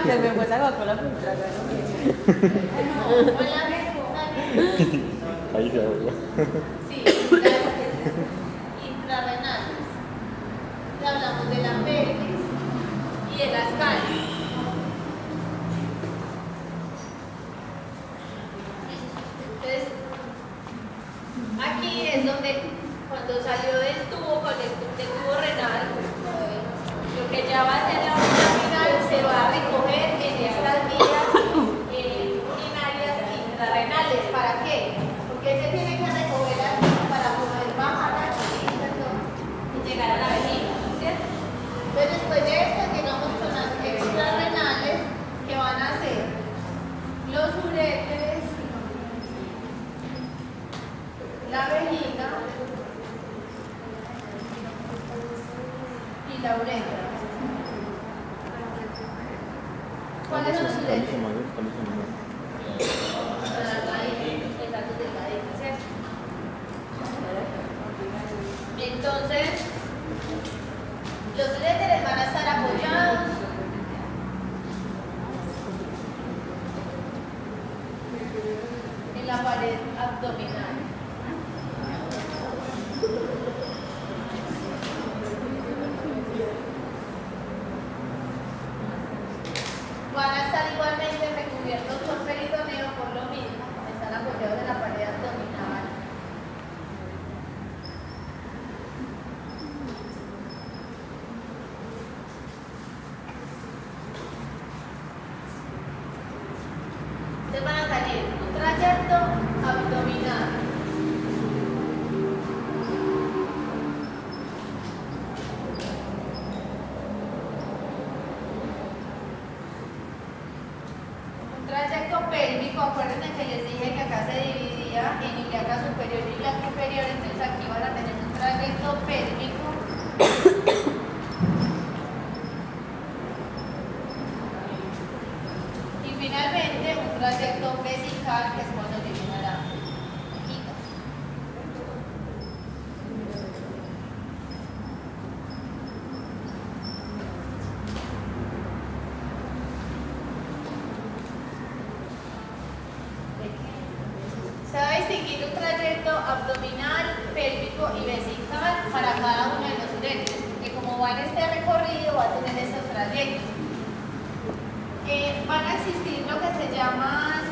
Se me fue esa Coca-Cola por tragar. Ahí se ahogó. Sí, intrarrenales. Y hablamos de la pelvis y de las caries. Entonces, aquí es donde cuando salió del tubo, del tubo renal, lo que ya va a ser la orina final se va a recoger en estas vías urinarias intrarrenales. ¿Para qué? Porque se tiene que recoger aquí para poder bajar aquí y llegar a la vejiga, ¿cierto? Entonces después de esto llegamos con las extrarrenales, que van a ser los uréteres, la vejiga y la uretra. ¿Cuáles son los uréteres? Entonces, los uréteres van a estar apoyados en la pared abdominal. Van a estar igualmente recubiertos por peritoneo por lo mismo, están apoyados en la pared abdominal. Entonces van a salir un trayecto abdominal. Un trayecto pélvico, acuérdense que les dije que acá se dividía en ilíaca superior y ilíaca inferior, entonces aquí van a tener un trayecto pélvico. Y finalmente un trayecto vesical, que es cuando lleguen a la vejiga. Se va a distinguir un trayecto abdominal, pélvico y vesical para cada uno de los uréteres, porque como va en este recorrido va a tener estos trayectos. Van a existir lo que se llaman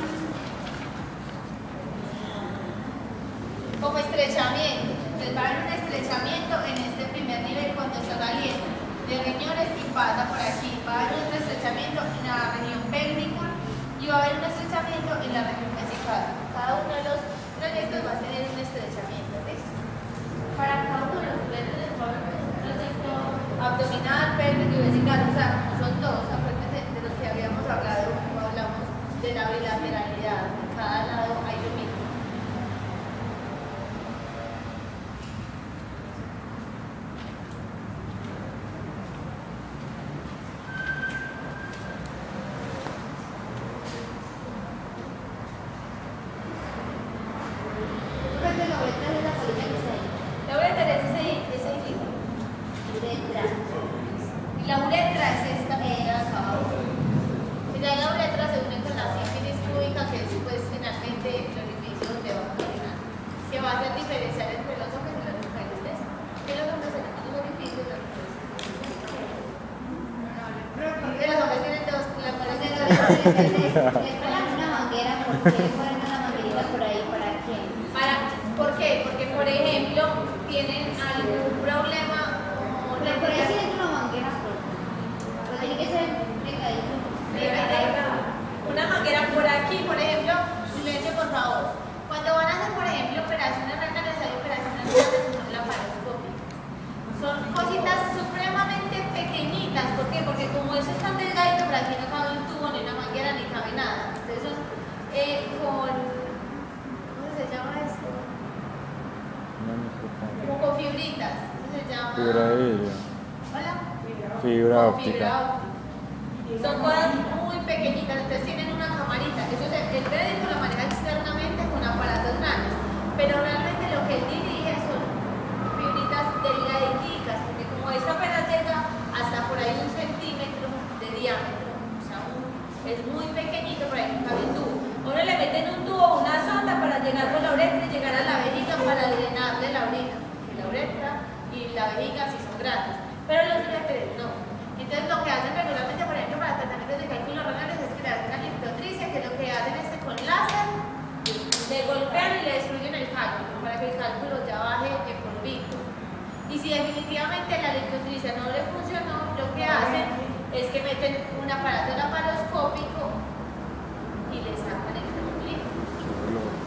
como estrechamientos. Entonces va a haber un estrechamiento en este primer nivel cuando está saliendo de riñones y pasa por aquí. Va a haber un estrechamiento en la región pélvica y va a haber un estrechamiento en la región vesical. Cada uno de los trayectos va a tener un estrechamiento. ¿Listo? Para cada uno de los uréteres va a haber un trayecto abdominal, pélvico y vesical. O sea, como son dos, acuérdense de los que habíamos hablado cuando hablamos de la bilateralidad. En cada lado hay lo mismo. La uretra es ese líquido. Y la uretra es esta que llega acá abajo. Y ya la uretra se une con la sífilis púbica, que es pues finalmente el orificio donde va a orinar, que va a hacer diferenciar entre los hombres y las mujeres. ¿Ves? Que los hombres tenemos un orificio y las mujeres. Porque los hombres tienen dos, las mujeres tienen dos. Le ponen una manguera, ¿por qué le ponen una manguerita por ahí? ¿Para qué? ¿Por qué? Porque, por ejemplo, tienen algún problema o Pero por ahí sí es una manguera, pero tiene que ser pegadito. una manguera por aquí, por ejemplo, silencio por favor. Cuando van a hacer, por ejemplo, operaciones renales, hay operaciones renales que son laparoscópicas. Son cositas supremamente pequeñitas. ¿Por qué? Porque como eso es tan delgadito, por aquí no cabe un tubo, ni una manguera, ni cabe nada. Entonces son ¿cómo se llama esto? Como con fibritas. ¿Cómo se llama? Fibra de vidrio. Hola. Fibra Como óptica. fibra óptica. Son cosas muy pequeñitas, entonces tienen una camarita. Eso el médico lo maneja externamente con aparatos grandes, pero realmente lo que él dirige son fibritas delgaditas, porque como esta apenas llega es muy pequeñito, por ahí no cabe un tubo. Uno le meten un tubo, una sonda para llegar por la uretra y llegar a la vejiga para drenarle la orina. Que la uretra y la vejiga sí son grandes, pero los uretres no. Entonces lo que hacen regularmente, por ejemplo, para tratamientos de cálculos renales es que le hacen una liptotricia, que lo que hacen es que con láser le golpean y le destruyen el cálculo para que el cálculo ya baje de polvito. Y si definitivamente la liptotricia no le funcionó, lo que hacen es que meten un aparato laparoscópico y le sacan el calculito.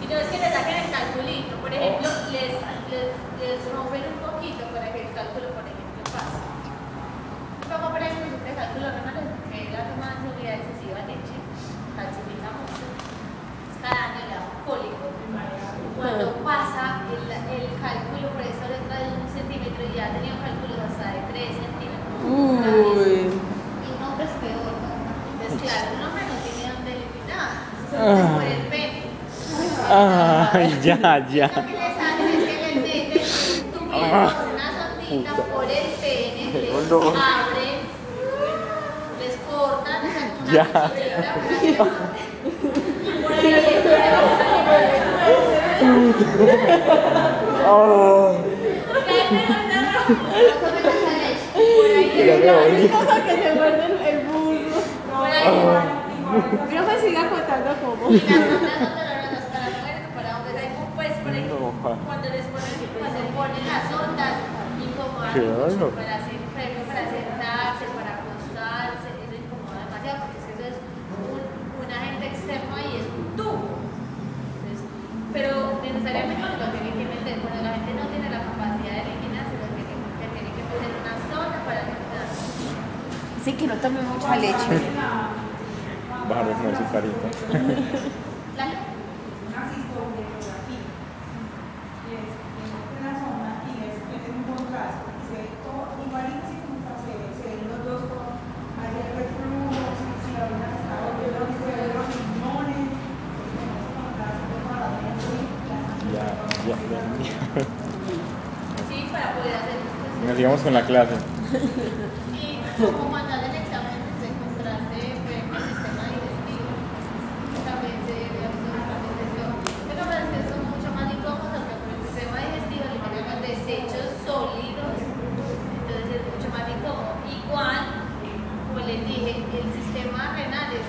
Y no es que le saquen el calculito, por ejemplo, les rompen un poquito para que el cálculo, por ejemplo, pase. Como por ejemplo, el cálculo renal, que es la toma de unidad excesiva de leche, calcifica mucho. Cada año le da un cólico. Cuando pasa el cálculo, por eso le trae 1 centímetro y ya ha tenido cálculos hasta de 3 centímetros. Y un hombre es peor, ¿no? Entonces, claro, un hombre no tiene dónde eliminar, solo por el pene. Ay, ya. Lo que les hacen es que les meten un tubito con una sondita por el pene, les abren, les cortan, les sacan una Ya. cuchillita para que por ahí Cosa que se muerde el burro. por ahí. Pero me siga contando cómo. Y las ondas son dolorosas para mujeres o para hombres. Hay pues por ejemplo, cuando les ponen las ondas, incomodan mucho para hacer premio, para sentarse, para acostarse, eso incomoda demasiado porque eso es un agente externo ahí, es un tubo. Entonces, pero necesariamente no lo tienen que meter. Cuando la gente no tiene la capacidad de eliminarse, lo tiene que meter una sonda para eliminarse. Sí, que no tome mucha leche. Bajar de comer su carita. La- Una cistografía. Y es una zona y es un contraste. Y se ve todo igualito así como se ven los dos con hay el reflujo, si la orina se está volviendo, se ven los riñones, ese contraste para la mente y la Ya. Sí, para poder hacer. Nos sigamos con la clase. Y como cuando hacen exámenes de contraste, por ejemplo, el sistema digestivo, también se ve absolutamente todo. Pero para que son mucho más incómodos, porque por el sistema digestivo eliminan los desechos sólidos, entonces es mucho más incómodo. Igual, como les dije, el sistema renal es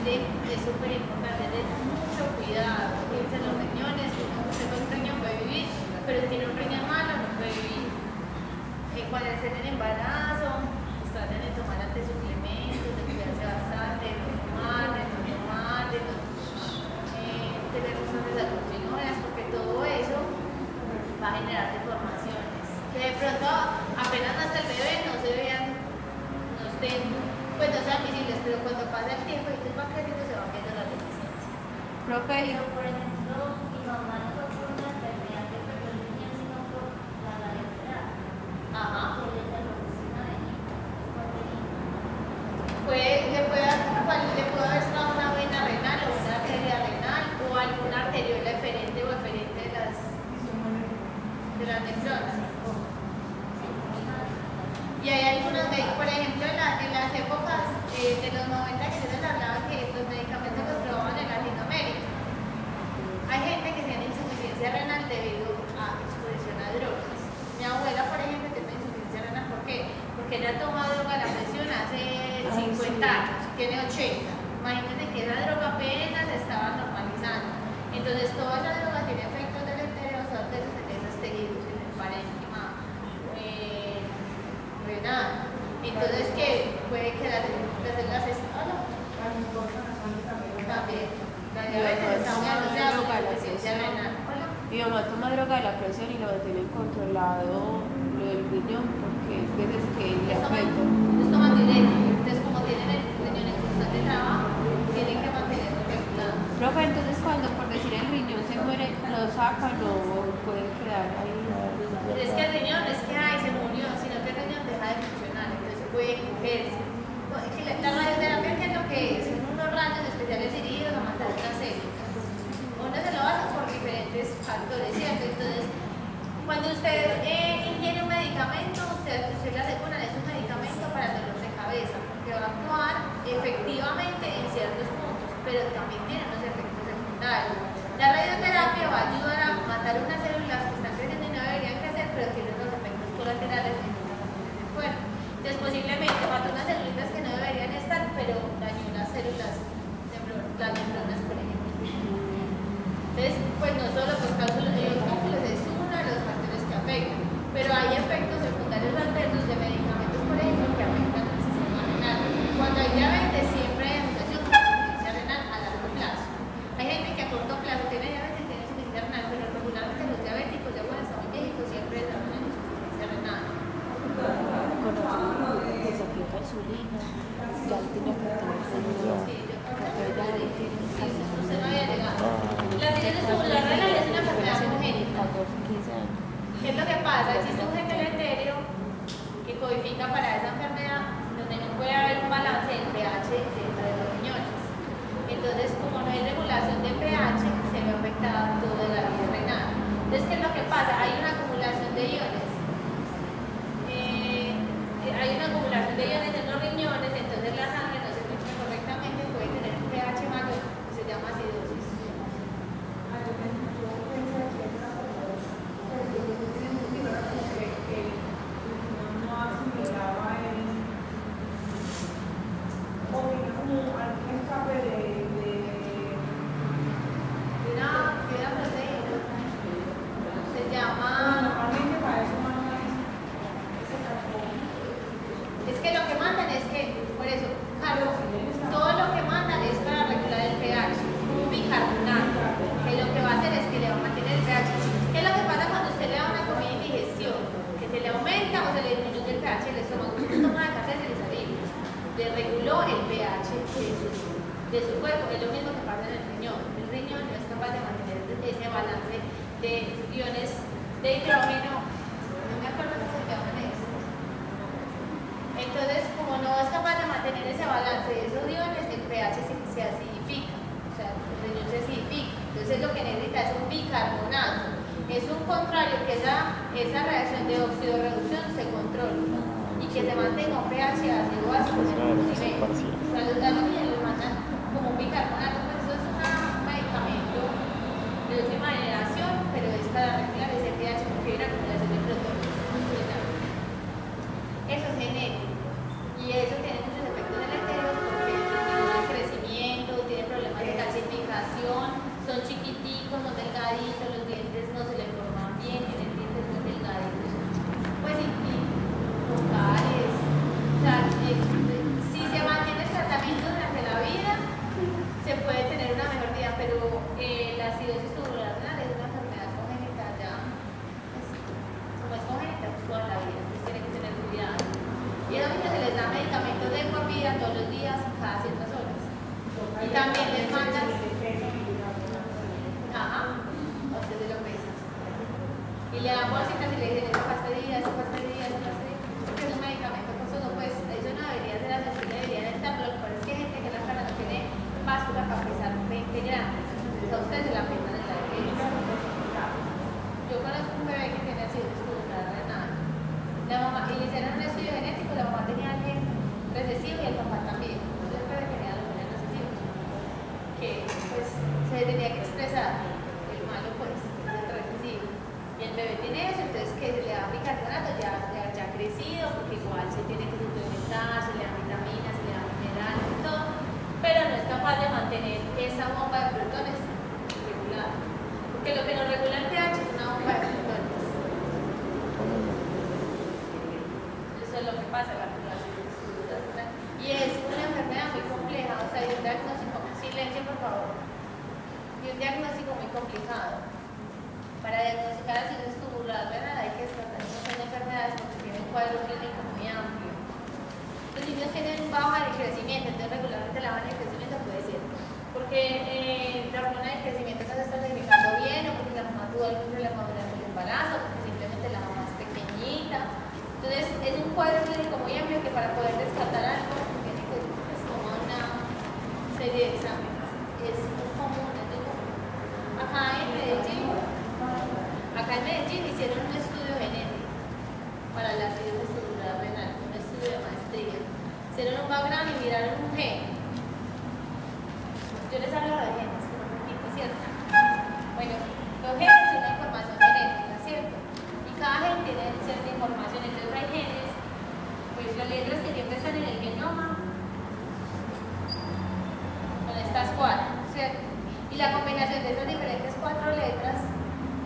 súper importante, es de mucho cuidado. Fíjense los riñones, usted con un riñón puede vivir, pero si tiene un riñón malo no puede vivir. Cuando estén en embarazo, pues traten de tomar suplementos, de cuidarse bastante, de no fumar, de no tomar, de no tener usos de salud señoras, porque todo eso va a generar deformaciones. Que de pronto apenas nazca el bebé no se vean, no estén, pues no sean visibles, pero cuando pasa el tiempo y va creciendo se van viendo las deficiencias. Profe, Pero, por ejemplo, mi mamá no fue por una enfermedad que perdió el riñón, sino por la radioterapia. Ajá. Que le da la oficina de Le puede haber estado una vena renal o una arteria renal o alguna arteriola eferente o eferente de las nefronas. Y hay algunos médicos, por ejemplo, en las épocas de los 90 que yo les hablaba que los medicamentos los probaban en Latinoamérica. Hay gente que tiene insuficiencia renal debido a exposición a drogas. Mi abuela, por ejemplo, tiene insuficiencia renal. ¿Por qué? Porque ella toma droga a la presión hace 50 años, tiene 80. Imagínense que esa droga apenas se estaba normalizando. Entonces, toda esa droga tiene efectos deleterios en esos tejidos, en el parénquima renal. Entonces, que puede quedar las células también. La diabetes está muy asociada con la insuficiencia renal. Hola. mi mamá toma droga de la presión y lo tiene controlado lo del riñón porque es veces que le afecta. Ellos toman diuréticos. Entonces, como tienen el riñón en constante trabajo, tienen que mantenerlo regulado. Profe, entonces cuando por decir el riñón se muere, lo sacan o pueden quedar ahí. Pero es que el riñón es que se murió, sino que el riñón deja de funcionar, entonces puede cogerse. La radioterapia, ¿qué es lo que es? Son unos rayos especiales dirigidos a matar las células. Uno se lo hace por diferentes factores, ¿cierto? Entonces, cuando usted ingiere un medicamento, usted le asegura es un medicamento para dolor de cabeza, porque va a pero también tiene unos efectos secundarios. La radioterapia va a ayudar a matar unas células que están creciendo y no deberían crecer, pero tienen unos efectos colaterales en el cuerpo. Entonces, posiblemente mató unas células que no deberían estar, pero dañó unas células, las neuronas, por ejemplo. Entonces, pues no solo los cálculos es uno de los factores que afectan, pero hay efectos secundarios adversos de medicamentos, por ejemplo, que afectan al sistema renal. Cuando hay diabetes, siempre hay asociación con insuficiencia renal a largo plazo. Hay gente que a corto plazo tiene diabetes y tiene insuficiencia renal, pero regularmente los diabéticos, ya cuando están muy viejitos, siempre desarrollan insuficiencia renal. Que se aplica insulina, ya tiene afectación. Sí, yo creo Porque que ya tiene usted no había llegado. Ah. La cirrosis tubular renal es una enfermedad congénita. 14, 15 años. ¿Qué es lo que pasa? Existe un gen deleterio que codifica para esa enfermedad donde no puede haber un balance del pH dentro de los riñones. Entonces, como no hay regulación del pH, se ve afectada toda la vida renal. Entonces, ¿qué es lo que pasa? Hay una acumulación de iones. Hay una acumulación de iones en los riñones, entonces la sangre no se filtra correctamente, puede tener un pH mayor, que se llama acidosis. Una proteína se llama. Es que lo que mandan es que, por eso, Carlos, todo lo que mandan es para regular el pH, un bicarbonato, que lo que va a hacer es que le va a mantener el pH. ¿Qué es lo que pasa cuando usted le da una comida de indigestión? Que se le aumenta o se le disminuye el pH del estómago. Usted toma de café de salir, le reguló el pH de su cuerpo. Es lo mismo que pasa en el riñón. El riñón no es capaz de mantener ese balance de iones de hidrógeno. No me acuerdo cómo se llaman eso. Entonces, como no es capaz de mantener ese balance de esos iones, el pH se acidifica, o sea, el riñón se acidifica. Entonces, lo que necesita es un bicarbonato. Es un contrario que esa reacción de oxidorreducción se controle y que se mantenga un pH ácido básico en el nivel. O sea, los niños les mandan como un bicarbonato, pues eso es un medicamento de última generación, pero es para regular ese pH porque hay una acumulación de protones. Eso es genético y eso tiene muchos efectos deleterios porque tiene crecimiento, tiene problemas de calcificación, son chiquiticos, son delgaditos, los dientes no se les forman bien, tienen dientes muy delgaditos, pues y vocales. O sea, si se mantiene el tratamiento durante la vida, se puede tener una mejor vida, pero la acidosis tubular renal es una enfermedad congénita ya, pues, como es congénita, pues toda la vida. Tienen que tener cuidado. Y a los niños se les da medicamentos de por vida todos los días, cada ciertas horas. Y también les mandan. Ajá, a usted se lo pesa. Y le dan bolsitas y le dicen: esa pasta de día, esa pasta de día, esa pasta de día. Porque es un medicamento costoso, pues eso no debería ser así, debería necesitarlo. Lo que pasa es que hay gente que en la cara no tiene báscula para pesar 20 gramos. Entonces a ustedes se la pesan en la iglesia. Yo conozco un bebé que tiene acidosis tubular renal. La mamá, y le hicieron un estudio genético, la mamá tenía el gen recesivo y el papá también. Entonces el bebé tenía los genes recesivos, que pues se tenía que expresar, el malo pues, es el recesivo. Y el bebé tiene eso, entonces que se le da bicarbonato, ya ha crecido, porque igual se tiene que suplementar, se le da vitaminas, se le da minerales y todo, pero no es capaz de mantener esa bomba de protones regulada. Porque lo que nos regula el pH es una bomba de protones. Eso es lo que pasa en la regulación. Y es una enfermedad muy compleja, o sea, hay un diagnóstico, silencio por favor, y un diagnóstico muy complicado. Para diagnosticar acidosis tubular renal hay que descartar un montón de enfermedades porque tienen un cuadro clínico muy amplio. Los niños tienen baja de crecimiento, entonces regularmente la baja de crecimiento puede ser porque la hormona de crecimiento no se está segregando bien, o porque la mamá tuvo algún problema durante el embarazo, o porque simplemente la mamá es pequeñita. Entonces es un cuadro clínico muy amplio que para poder descartar algo tiene que tomar una serie de exámenes. Es muy común, es muy común. Acá en Medellín hicieron un estudio genético para la acidosis tubular renal, un estudio de maestría. Hicieron un background y miraron un gen. Yo les hablo de genes, pero un poquito, ¿cierto? Bueno, los genes son una información genética, ¿cierto? Y cada gen tiene cierta información. Entonces hay genes, pues las letras que siempre están en el genoma son estas 4, ¿cierto? Y la combinación de esas diferentes 4 letras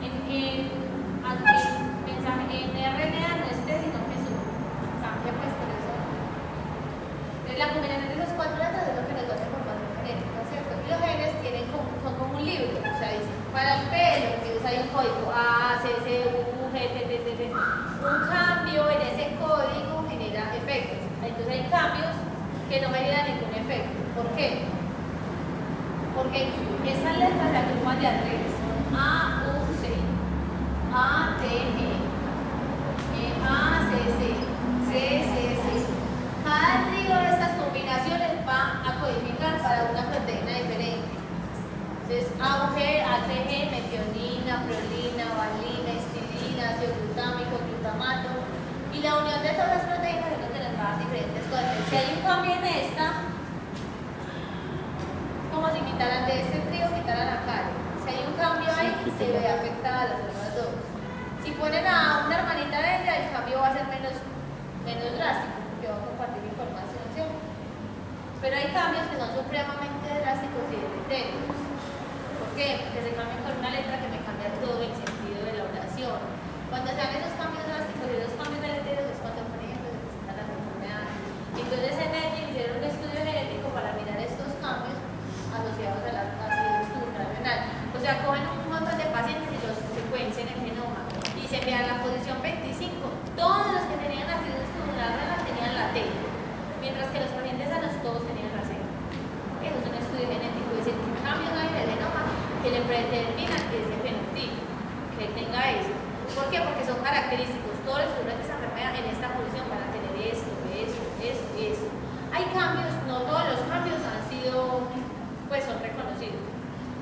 en RNA no esté, sino que cambia, pues por eso. Entonces la combinación de esas 4 letras es lo que nos da la información genética, ¿cierto? Y los genes son como un libro, o sea, dice, para el pelo, entonces hay un código A, C, C, U, G, T, T, T, T. Un cambio en ese código genera efectos. Entonces hay cambios que no generan ningún efecto. ¿Por qué? Porque esas letras se agrupan de a 3, son A, U, C, A, T, G, A, C, C, C, C, C. Cada trío de estas combinaciones va a codificar para una proteína diferente. Entonces, AUG, ATG, metionina, prolina, valina, histilina, ácido glutámico, glutamato. Y la unión de todas las proteínas es lo que nos va a dar diferentes cosas. Si hay un cambio en esta, como si quitaran de este trío, quitaran acá. Si hay un cambio ahí, se ve afectada a las otras dos. Si ponen a una hermanita de ella, el cambio va a ser menos drástico, porque va a compartir información, ¿cierto? Pero hay cambios que son supremamente drásticos y deleterios. ¿Por qué? Porque se cambian con una letra que me cambia todo el sentido de la oración. Cuando se dan esos cambios drásticos y esos cambios deleterios es cuando, por ejemplo, se presentan las enfermedades. Entonces en ella hicieron un estudio genético para mirar estos cambios asociados a la ácido renal. O sea, cogen un montón de pacientes y los secuencian en el genoma y se vean la posición 25. Todos los que tenían ácido renal tenían la T, mientras que los pacientes sanos todos tenían la C. Eso es un estudio genético, es decir, que cambios hay en el genoma que le predeterminan ese fenotipo, que tenga eso. ¿Por qué? Porque son característicos. Todos los figuras de esa enfermedad en esta posición van a tener esto. Hay cambios, no todos los cambios han sido, pues son reconocidos.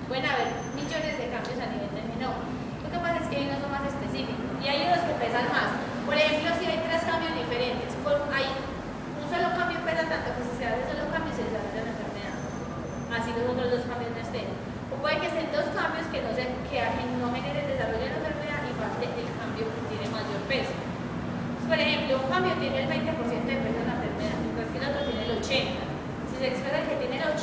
Pueden haber millones de cambios a nivel del genoma. Lo que pasa es que hay unos son más específicos y hay unos que pesan más. Por ejemplo, si hay 3 cambios diferentes, hay un solo cambio pesa tanto que si se hace solo cambio se desarrolla la enfermedad. Así los otros 2 cambios no estén. O puede que estén 2 cambios que no generen desarrollo de la enfermedad y parte el cambio que tiene mayor peso. Por ejemplo, un cambio tiene el 20% de peso en la enfermedad, mientras que el otro tiene el 80%. Si se expresa el que tiene el 80%,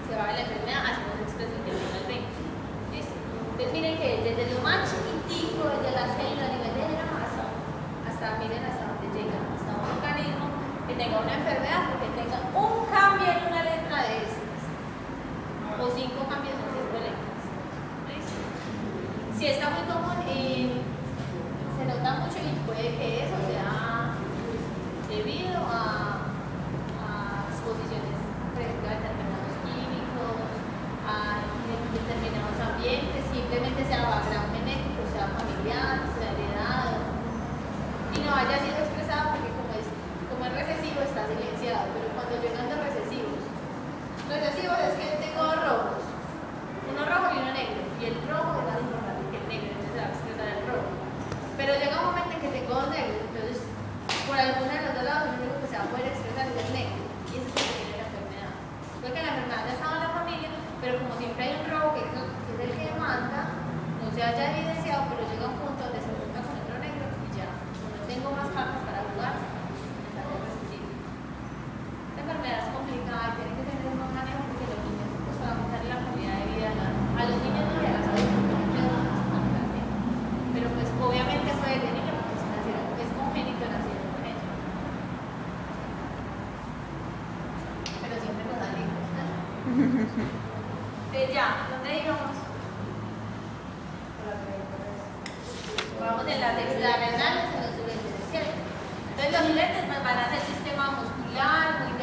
se va a la enfermedad, así no se expresa el que tiene el 20%. ¿Listo? Entonces miren que desde lo más chiquitico, desde la célula a nivel de genoma, hasta miren hasta dónde llega, hasta un organismo que tenga una enfermedad, porque tenga un cambio en una letra de estas, o 5 cambios en 5 letras. ¿Listo? Si está muy común, se nota mucho y puede que eso sea debido a exposiciones, por ejemplo, a determinados químicos, a determinados ambientes, simplemente sea background genético, sea familiar, sea heredado, y no haya sido expresado porque como es recesivo está silenciado, pero cuando llegan los recesivos es que tengo 2 rojos, uno rojo y uno negro, y el rojo es más importante que el negro, entonces se va a expresar el rojo. Pero llega un momento en que tengo 2 negros, entonces por alguno de los 2 lados el único que se va a poder expresar es el negro, y eso es lo que tiene la enfermedad. Porque la enfermedad ya estaba en la familia, pero como siempre hay un rojo que es el que manda, no se haya evidenciado, pero llega un punto donde se junta con otro negro y ya, no tengo más cartas para jugar, me da recesivo. Esta enfermedad es complicada y tiene que tener un buen manejo porque los niños, pues para aumentar la calidad de vida a los niños no y a la salud, pero pues obviamente puede tener niño porque si nacieron, es congénito, nacieron con ello. Pero siempre nos da hijos, ¿no? Entonces ya, ¿dónde íbamos? Vamos en las extrarrenales, en los uretes, ¿cierto? Entonces los uretes nos van a hacer sistema muscular, muy